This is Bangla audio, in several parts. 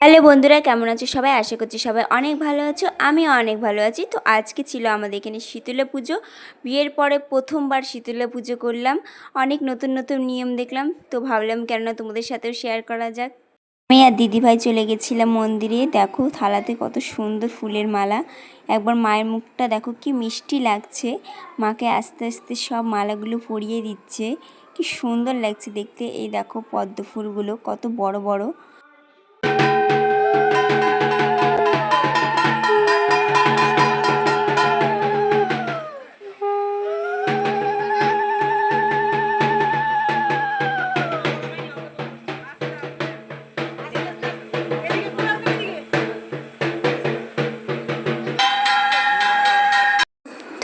হ্যালো বন্ধুরা, কেমন আছো সবাই? আশা করছি সবাই অনেক ভালো আছো। আমিও অনেক ভালো আছি। তো আজকে ছিল আমাদের এখানে শীতলা পুজো। বিয়ের পরে প্রথমবার শীতলা পুজো করলাম। অনেক নতুন নতুন নিয়ম দেখলাম, তো ভাবলাম কেননা তোমাদের সাথেও শেয়ার করা যাক। আমি আর দিদিভাই চলে গেছিলাম মন্দিরে। দেখো থালাতে কত সুন্দর ফুলের মালা। একবার মায়ের মুখটা দেখো কি মিষ্টি লাগছে। মাকে আস্তে আস্তে সব মালাগুলো পরিয়ে দিচ্ছে। কি সুন্দর লাগছে দেখতে। এই দেখো পদ্ম ফুলগুলো কত বড় বড়।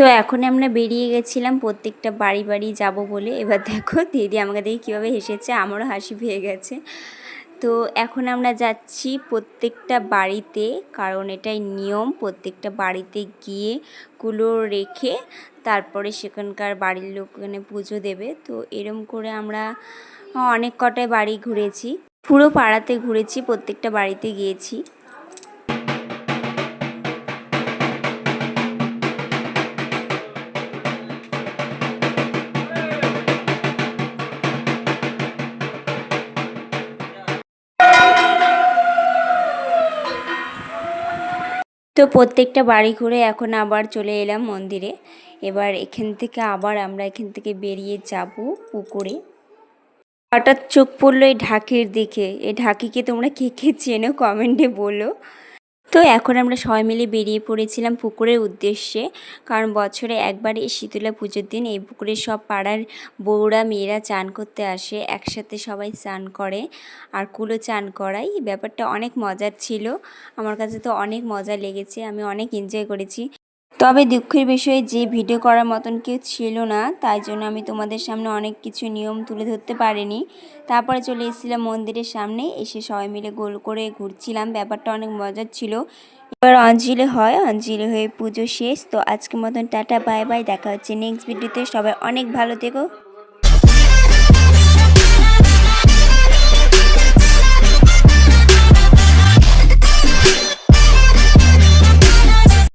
তো এখন আমরা বেরিয়ে গেছিলাম প্রত্যেকটা বাড়ি বাড়ি যাব বলে। এবার দেখো দিদি আমাকে দেখে কীভাবে হেসেছে, আমারও হাসি পেয়ে গেছে। তো এখন আমরা যাচ্ছি প্রত্যেকটা বাড়িতে, কারণ এটাই নিয়ম। প্রত্যেকটা বাড়িতে গিয়ে কুলো রেখে তারপরে সেখানকার বাড়ির লোক এখানে পুজো দেবে। তো এরম করে আমরা অনেক কটায় বাড়ি ঘুরেছি, পুরো পাড়াতে ঘুরেছি, প্রত্যেকটা বাড়িতে গিয়েছি। তো প্রত্যেকটা বাড়ি ঘুরে এখন আবার চলে এলাম মন্দিরে। এবার এখান থেকে আবার আমরা এখান থেকে বেরিয়ে যাব পুকুরে। হঠাৎ চোখ পড়লো এই ঢাকির দিকে। এই ঢাকিকে তোমরা কে কে চেনো কমেন্টে বলো। তো এখন আমরা সবাই মিলে বেরিয়ে পড়েছিলাম পুকুরের উদ্দেশ্যে, কারণ বছরে একবার এই শীতলা পুজোর দিন এই পুকুরে সব পাড়ার বউরা মেয়েরা চান করতে আসে, একসাথে সবাই চান করে আর কুলো চান করাই। ব্যাপারটা অনেক মজার ছিল, আমার কাছে তো অনেক মজা লেগেছে, আমি অনেক এনজয় করেছি। তবে দুঃখের বিষয়ে যে ভিডিও করার মতন কেউ ছিল না, তাই জন্য আমি তোমাদের সামনে অনেক কিছু নিয়ম তুলে ধরতে পারিনি। তারপরে চলে এসেছিলাম মন্দিরের সামনে, এসে সবাই মিলে গোল করে ঘুরছিলাম। ব্যাপারটা অনেক মজার ছিল। এবার অঞ্জলি হয়, অঞ্জলি হয়ে পুজো শেষ। তো আজকের মতন টাটা, বাই বাই, দেখা হচ্ছে নেক্সট ভিডিওতে। সবাই অনেক ভালো থেকো।